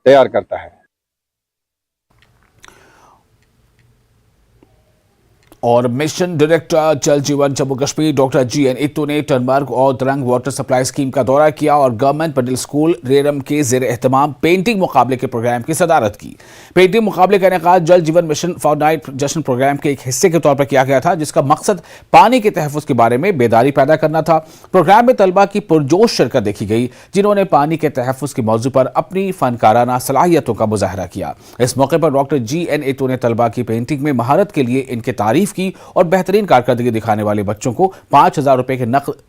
तैयार करता है। और मिशन डायरेक्टर जल जीवन जम्मू कश्मीर डॉक्टर GN इत्तू ने टनमर्ग और द्रंग वाटर सप्लाई स्कीम का दौरा किया और गवर्नमेंट मिडिल स्कूल रेरम के जेर एहतमाम पेंटिंग मुकाबले के प्रोग्राम की सदारत की। पेंटिंग मुकाबले का इनेकाद जल जीवन मिशन फॉरनाइट जश्न प्रोग्राम के एक हिस्से के तौर पर किया गया था, जिसका मकसद पानी के तहफ़्फ़ुज़ के बारे में बेदारी पैदा करना था। प्रोग्राम में तलबा की पुरजोश शिरकत देखी गई, जिन्होंने पानी के तहफ़्फ़ुज़ के मौजू पर अपनी फनकाराना सलाहियतों का मुजाहरा किया। इस मौके पर डॉक्टर GN इत्तू ने तलबा की पेंटिंग में महारत के लिए इनके तारीफ की और बेहतरीन कारकर्दगी दिखाने वाले बच्चों को 5,000 रुपए के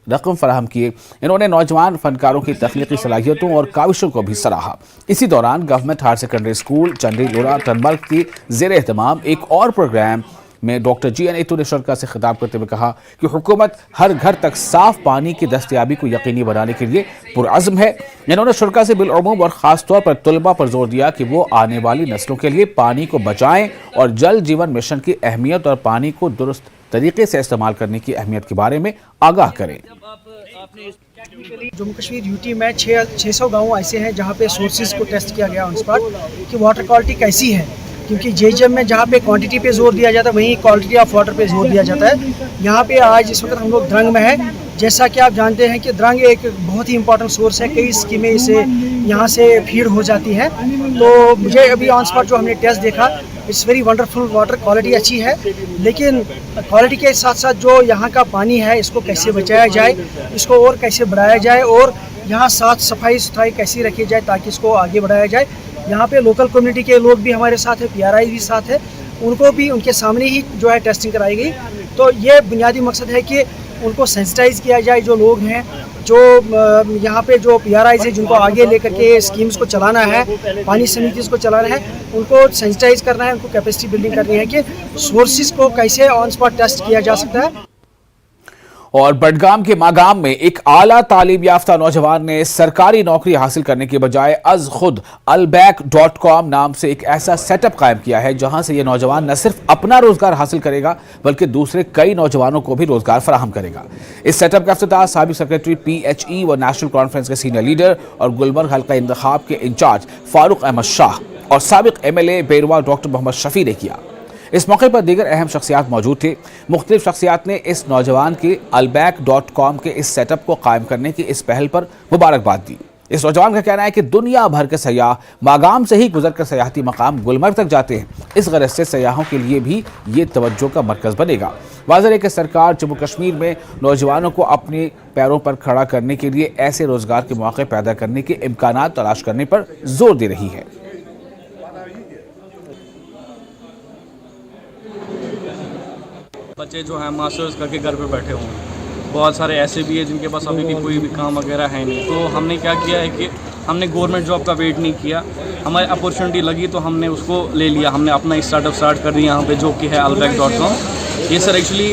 रकम फराहम किए। इन्होंने नौजवान फनकारों की तख्लीकी सलाहियतों और काविशों को भी सराहा। इसी दौरान government higher secondary school Chandilora Tangmarg की जेर एहतमाम एक और प्रोग्राम में डॉक्टर GN इत्तू ने शरका से खिताब करते हुए कहा कि हुकूमत हर घर तक साफ पानी की दस्तयाबी को यकीनी बनाने के लिए पुरअज़्म है। इन्होंने शरका से बिलअमूम और ख़ास तौर पर तलबा पर जोर दिया कि वो आने वाली नस्लों के लिए पानी को बचाएं और जल जीवन मिशन की अहमियत और पानी को दुरुस्त तरीके से इस्तेमाल करने की अहमियत के बारे में आगाह करें। जम्मू कश्मीर यूटी में 600 गाँव ऐसे हैं जहाँ पे सोर्सेज को टेस्ट किया गया ऑन स्पॉट कि वाटर क्वालिटी कैसी है, क्योंकि JJM में जहाँ पे क्वांटिटी पे जोर दिया जाता है वहीं क्वालिटी ऑफ वाटर पे जोर दिया जाता है। यहाँ पे आज इस वक्त हम लोग द्रंग में है। जैसा कि आप जानते हैं कि द्रंग एक बहुत ही इंपॉर्टेंट सोर्स है, कई स्कीमें इसे यहाँ से फीड हो जाती हैं। तो मुझे अभी ऑन स्पॉट जो हमने टेस्ट देखा, it's very wonderful, water quality अच्छी है, लेकिन क्वालिटी के साथ साथ जो यहाँ का पानी है इसको कैसे बचाया जाए, इसको और कैसे बढ़ाया जाए और यहाँ साफ सफाई सुथराई कैसी रखी जाए ताकि इसको आगे बढ़ाया जाए। यहाँ पे लोकल कम्युनिटी के लोग भी हमारे साथ है, PRI भी साथ है, उनको भी उनके सामने ही जो है टेस्टिंग कराई गई। तो ये बुनियादी मकसद है कि उनको सेंसिटाइज किया जाए, जो लोग हैं, जो यहाँ पे जो PRIs है जिनको आगे लेकर के स्कीम्स को चलाना है, पानी समितियों को चलाना है, उनको सेंसिटाइज करना है, उनको कैपेसिटी बिल्डिंग करनी है कि सोर्सेज को कैसे ऑन स्पॉट टेस्ट किया जा सकता है। और बडगाम के मागाम में एक आला तालीम याफ्ता नौजवान ने सरकारी नौकरी हासिल करने के बजाय अज खुद alback.com नाम से एक ऐसा सेटअप कायम किया है, जहां से यह नौजवान न सिर्फ अपना रोजगार हासिल करेगा बल्कि दूसरे कई नौजवानों को भी रोजगार फराहम करेगा। इस सेटअप का इफ्तिताह साबिक सेक्रेटरी PHE व नेशनल कॉन्फ्रेंस के सीनियर लीडर और गुलमर्ग हल्का इंतखाब के इंचार्ज फारूक अहमद शाह और साबिक MLA बेरवा डॉक्टर मोहम्मद शफी ने किया। इस मौके पर दीगर अहम शख्सियात मौजूद थे। मुख्तलिफ शख्सियात ने इस नौजवान के alback.com के इस सेटअप को कायम करने की इस पहल पर मुबारकबाद दी। इस नौजवान का कहना है कि दुनिया भर के सयाह मागाम से ही गुजर कर सयाहती मकाम गुलमर्ग तक जाते हैं। इस गरज से सयाहों के लिए भी ये तवज्जो का मरकज़ बनेगा। वाज़ेह है कि सरकार जम्मू कश्मीर में नौजवानों को अपने पैरों पर खड़ा करने के लिए ऐसे रोजगार के मौके पैदा करने के इम्कानात तलाश करने पर जोर दे रही है। बच्चे जो हैं मास्टर्स करके घर पे बैठे हुए हैं, बहुत सारे ऐसे भी हैं जिनके पास अभी भी कोई भी काम वगैरह है नहीं। तो हमने क्या किया है कि हमने गवर्नमेंट जॉब का वेट नहीं किया, हमारी अपॉर्चुनिटी लगी तो हमने उसको ले लिया। हमने अपना स्टार्टअप स्टार्ट कर दिया यहाँ पे, जो कि है alback.com। ये सर एक्चुअली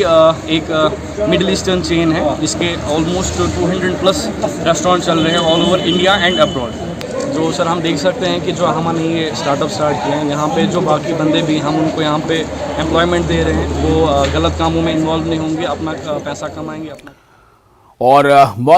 एक मिडिल ईस्टर्न चेन है जिसके ऑलमोस्ट 200+ रेस्टोरेंट चल रहे हैं all over India and abroad. जो सर हम देख सकते हैं कि जो हमने ये स्टार्टअप स्टार्ट किए हैं, यहाँ पे जो बाकी बंदे भी हम उनको यहाँ पे एम्प्लॉयमेंट दे रहे हैं, वो गलत कामों में इन्वॉल्व नहीं होंगे, अपना पैसा कमाएंगे अपना। और